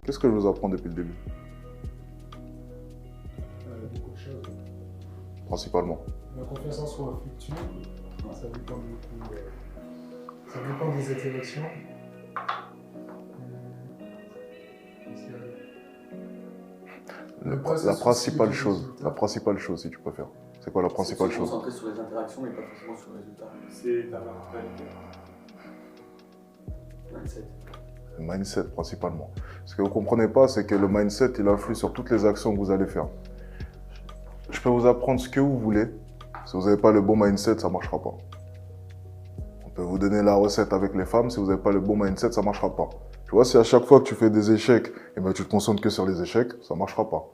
Qu'est-ce que je vous apprends depuis le début? Beaucoup de choses. Principalement. La confiance en soi fluctue, ça dépend beaucoup. Ça dépend des interactions. La principale chose, si tu préfères. C'est quoi la principale chose? Se concentrer sur les interactions, mais pas forcément sur le résultat. C'est ta mentalité. Mindset. Le mindset, principalement. Ce que vous ne comprenez pas, c'est que le mindset, il influe sur toutes les actions que vous allez faire. Je peux vous apprendre ce que vous voulez. Si vous n'avez pas le bon mindset, ça ne marchera pas. On peut vous donner la recette avec les femmes. Si vous n'avez pas le bon mindset, ça ne marchera pas. Tu vois, si à chaque fois que tu fais des échecs, eh ben, tu te concentres que sur les échecs, ça ne marchera pas.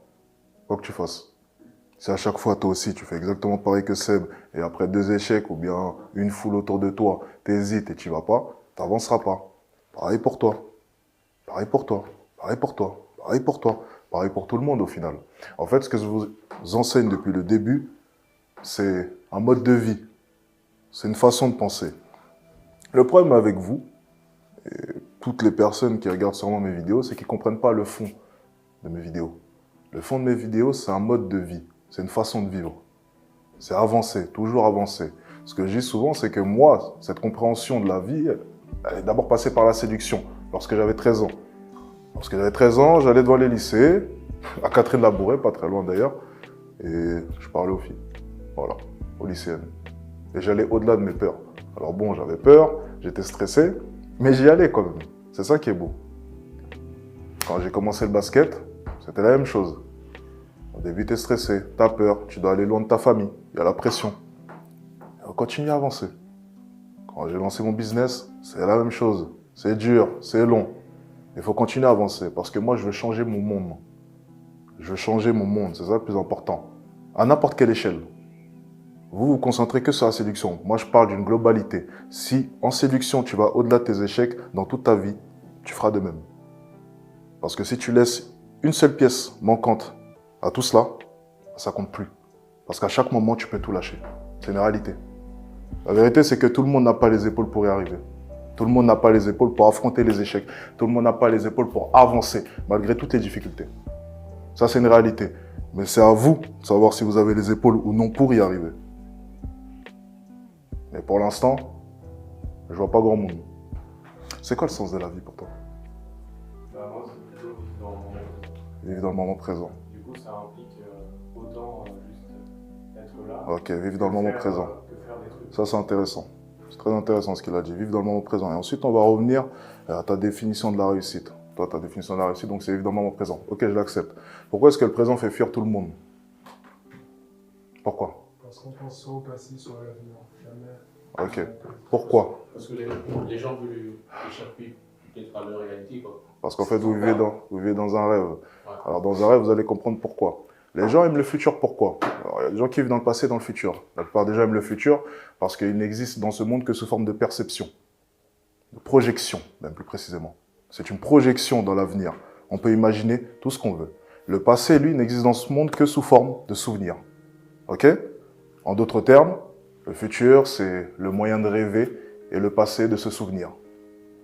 Quoi que tu fasses. Si à chaque fois, toi aussi, tu fais exactement pareil que Seb, et après 2 échecs ou bien une foule autour de toi, tu hésites et tu ne vas pas, tu n'avanceras pas. Pareil pour toi. Pareil pour toi. Pareil pour toi. Pareil pour toi. Pareil pour tout le monde au final. En fait, ce que je vous enseigne depuis le début, c'est un mode de vie. C'est une façon de penser. Le problème avec vous, et toutes les personnes qui regardent sûrement mes vidéos, c'est qu'ils ne comprennent pas le fond de mes vidéos. Le fond de mes vidéos, c'est un mode de vie. C'est une façon de vivre. C'est avancer, toujours avancer. Ce que je dis souvent, c'est que moi, cette compréhension de la vie, elle est d'abord passée par la séduction, lorsque j'avais 13 ans. Lorsque j'avais 13 ans, j'allais devant les lycées, à Catherine-Labouré, pas très loin d'ailleurs, et je parlais aux filles. Voilà, aux lycéennes. Et j'allais au-delà de mes peurs. Alors bon, j'avais peur, j'étais stressé, mais j'y allais quand même. C'est ça qui est beau. Quand j'ai commencé le basket, c'était la même chose. Au début, tu es stressé, tu as peur, tu dois aller loin de ta famille, il y a la pression. Et on continue à avancer. Quand j'ai lancé mon business, c'est la même chose. C'est dur, c'est long. Il faut continuer à avancer parce que moi, je veux changer mon monde. Je veux changer mon monde, c'est ça le plus important. À n'importe quelle échelle. Vous vous concentrez que sur la séduction. Moi, je parle d'une globalité. Si en séduction, tu vas au-delà de tes échecs, dans toute ta vie, tu feras de même. Parce que si tu laisses une seule pièce manquante à tout cela, ça compte plus. Parce qu'à chaque moment, tu peux tout lâcher. C'est une réalité. La vérité, c'est que tout le monde n'a pas les épaules pour y arriver. Tout le monde n'a pas les épaules pour affronter les échecs. Tout le monde n'a pas les épaules pour avancer, malgré toutes les difficultés. Ça, c'est une réalité. Mais c'est à vous de savoir si vous avez les épaules ou non pour y arriver. Mais pour l'instant, je vois pas grand monde. C'est quoi le sens de la vie pour toi? Moi, c'est plutôt vivre dans le moment. Vivre dans le moment présent. Du coup, ça implique autant juste être là. Ok, vivre dans le moment présent. Que faire des trucs. Ça, c'est intéressant. C'est très intéressant ce qu'il a dit. Vivre dans le moment présent. Et ensuite, on va revenir à ta définition de la réussite. Toi, ta définition de la réussite, donc c'est vivre dans le moment présent. Ok, je l'accepte. Pourquoi est-ce que le présent fait fuir tout le monde? Pourquoi? Parce qu'on pense soit au passé, soit à l'avenir. Jamais. Ok. Pourquoi? Parce que les gens veulent échapper peut-être à leur réalité, quoi. Parce qu'en fait, vous vivez dans un rêve. Alors, dans un rêve, vous allez comprendre pourquoi. Les gens aiment le futur, pourquoi? Alors, il y a des gens qui vivent dans le passé et dans le futur. La plupart des gens aiment le futur parce qu'il n'existe dans ce monde que sous forme de perception, de projection, même plus précisément. C'est une projection dans l'avenir. On peut imaginer tout ce qu'on veut. Le passé, lui, n'existe dans ce monde que sous forme de souvenirs. Ok? En d'autres termes, le futur, c'est le moyen de rêver et le passé de se souvenir.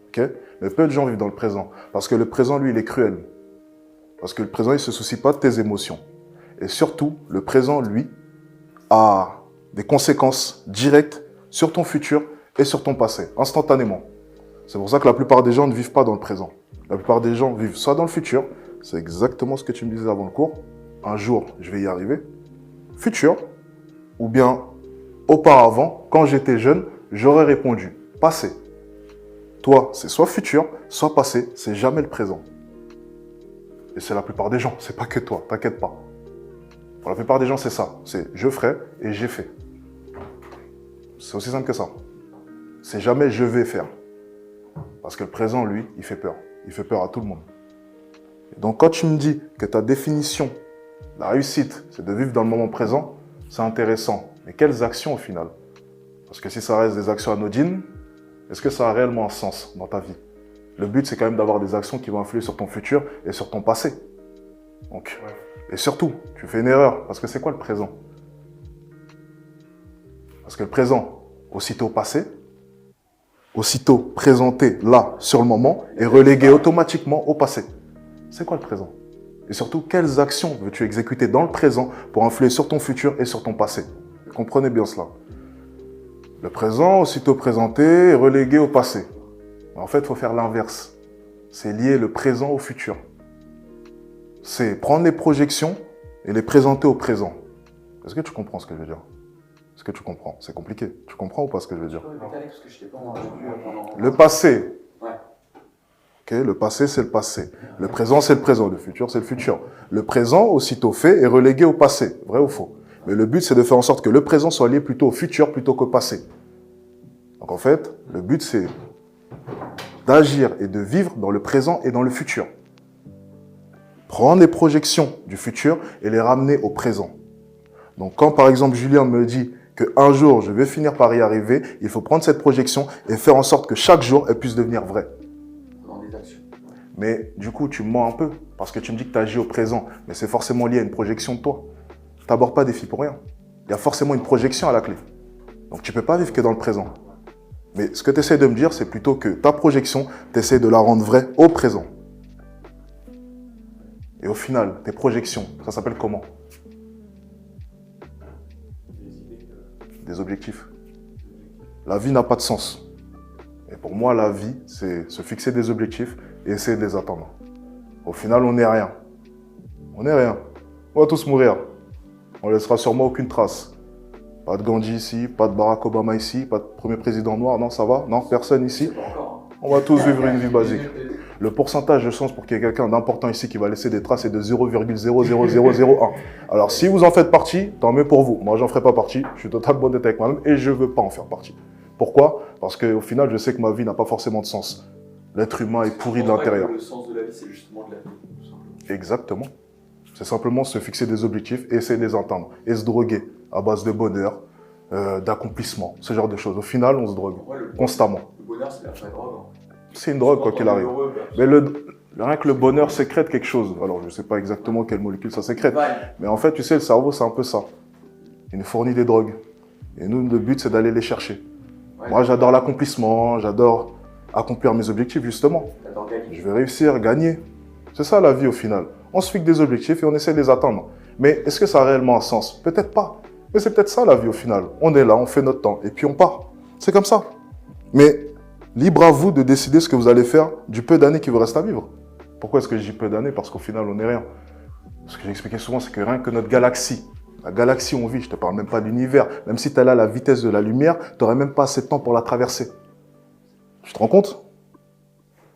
Ok? Mais peu de gens vivent dans le présent. Parce que le présent, lui, il est cruel. Parce que le présent, il ne se soucie pas de tes émotions. Et surtout, le présent, lui, a des conséquences directes sur ton futur et sur ton passé, instantanément. C'est pour ça que la plupart des gens ne vivent pas dans le présent. La plupart des gens vivent soit dans le futur, c'est exactement ce que tu me disais avant le cours, un jour, je vais y arriver, futur, ou bien auparavant, quand j'étais jeune, j'aurais répondu passé. Toi, c'est soit futur, soit passé, c'est jamais le présent. Et c'est la plupart des gens, c'est pas que toi, t'inquiète pas. Pour la plupart des gens, c'est ça. C'est je ferai et j'ai fait. C'est aussi simple que ça. C'est jamais je vais faire. Parce que le présent, lui, il fait peur. Il fait peur à tout le monde. Et donc, quand tu me dis que ta définition, la réussite, c'est de vivre dans le moment présent, c'est intéressant. Mais quelles actions au final? Parce que si ça reste des actions anodines, est-ce que ça a réellement un sens dans ta vie? Le but, c'est quand même d'avoir des actions qui vont influer sur ton futur et sur ton passé. Donc, et surtout, tu fais une erreur, parce que c'est quoi le présent? Parce que le présent, aussitôt passé, aussitôt présenté là, sur le moment, est relégué automatiquement au passé. C'est quoi le présent? Et surtout, quelles actions veux-tu exécuter dans le présent pour influer sur ton futur et sur ton passé? Comprenez bien cela. Le présent, aussitôt présenté, est relégué au passé. En fait, il faut faire l'inverse. C'est lier le présent au futur. C'est prendre les projections et les présenter au présent. Est-ce que tu comprends ce que je veux dire? Est-ce que tu comprends? C'est compliqué. Tu comprends ou pas ce que je veux dire? Parce que je t'ai pas entendu pendant... Le passé. Ouais. Okay, le passé, c'est le passé. Le présent, c'est le présent. Le futur, c'est le futur. Le présent, aussitôt fait, est relégué au passé. Vrai ou faux? Mais le but, c'est de faire en sorte que le présent soit lié plutôt au futur plutôt qu'au passé. Donc en fait, le but, c'est d'agir et de vivre dans le présent et dans le futur. Prendre les projections du futur et les ramener au présent. Donc quand par exemple Julien me dit qu'un jour je vais finir par y arriver, il faut prendre cette projection et faire en sorte que chaque jour elle puisse devenir vraie. Dans des actions. Mais du coup tu me mens un peu parce que tu me dis que tu agis au présent, mais c'est forcément lié à une projection de toi. Tu n'abordes pas des filles pour rien. Il y a forcément une projection à la clé. Donc tu ne peux pas vivre que dans le présent. Mais ce que tu essaies de me dire, c'est plutôt que ta projection, tu essaies de la rendre vraie au présent. Et au final, tes projections, ça s'appelle comment? Des objectifs. La vie n'a pas de sens. Et pour moi, la vie, c'est se fixer des objectifs et essayer de les atteindre. Au final, on n'est rien. On n'est rien. On va tous mourir. On ne laissera sûrement aucune trace. Pas de Gandhi ici, pas de Barack Obama ici, pas de premier président noir, non, ça va? Non, personne ici. On va tous vivre une vie basique. Le pourcentage de chance pour qu'il y ait quelqu'un d'important ici qui va laisser des traces est de 0,00001. Alors, si vous en faites partie, tant mieux pour vous. Moi, j'en ferai pas partie. Je suis totalement honnête avec moi-même et je veux pas en faire partie. Pourquoi? Parce qu'au final, je sais que ma vie n'a pas forcément de sens. L'être humain est pourri de l'intérieur. Le sens de la vie, c'est justement de la vie, tout simplement. Exactement. C'est simplement se fixer des objectifs et essayer de les atteindre. Et se droguer à base de bonheur, d'accomplissement, ce genre de choses. Au final, on se drogue constamment. Le bonheur, c'est la vraie drogue. C'est une drogue, quoi qu'il arrive. Mais rien que le bonheur sécrète quelque chose. Alors, je ne sais pas exactement quelle molécule ça sécrète. Mais en fait, tu sais, le cerveau, c'est un peu ça. Il nous fournit des drogues. Et nous, le but, c'est d'aller les chercher. Moi, j'adore l'accomplissement, j'adore accomplir mes objectifs, justement. Je vais réussir, gagner. C'est ça, la vie, au final. On se fixe des objectifs et on essaie de les atteindre. Mais est-ce que ça a réellement un sens? Peut-être pas. Mais c'est peut-être ça, la vie, au final. On est là, on fait notre temps, et puis on part. C'est comme ça. Mais libre à vous de décider ce que vous allez faire du peu d'années qui vous reste à vivre. Pourquoi est-ce que je dis peu d'années? Parce qu'au final, on n'est rien. Ce que j'expliquais souvent, c'est que rien que notre galaxie, la galaxie où on vit, je ne te parle même pas de l'univers, même si tu es là à la vitesse de la lumière, tu n'aurais même pas assez de temps pour la traverser. Tu te rends compte?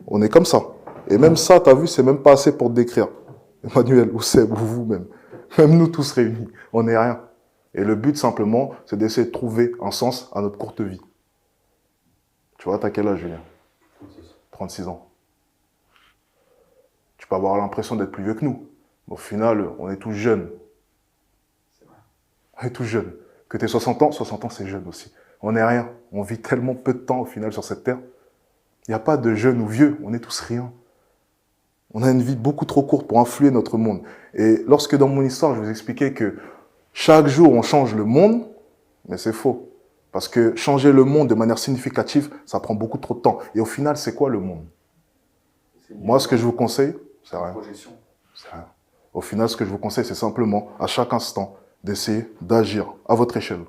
On est comme ça. Et même ça, tu as vu, c'est même pas assez pour te décrire. Emmanuel, ou Seb, ou vous-même. Même nous tous réunis, on n'est rien. Et le but, simplement, c'est d'essayer de trouver un sens à notre courte vie. Tu vois, t'as quel âge, Julien? 36 ans. Tu peux avoir l'impression d'être plus vieux que nous. Mais au final, on est tous jeunes. On est tous jeunes. Que tu aies 60 ans c'est jeune aussi. On n'est rien. On vit tellement peu de temps au final sur cette terre. Il n'y a pas de jeunes ou vieux, on est tous rien. On a une vie beaucoup trop courte pour influer notre monde. Et lorsque dans mon histoire, je vous expliquais que chaque jour, on change le monde, mais c'est faux. Parce que changer le monde de manière significative, ça prend beaucoup trop de temps. Et au final, c'est quoi le monde? Moi, ce que je vous conseille, c'est rien. C'est rien. Au final, ce que je vous conseille, c'est simplement, à chaque instant, d'essayer d'agir à votre échelle.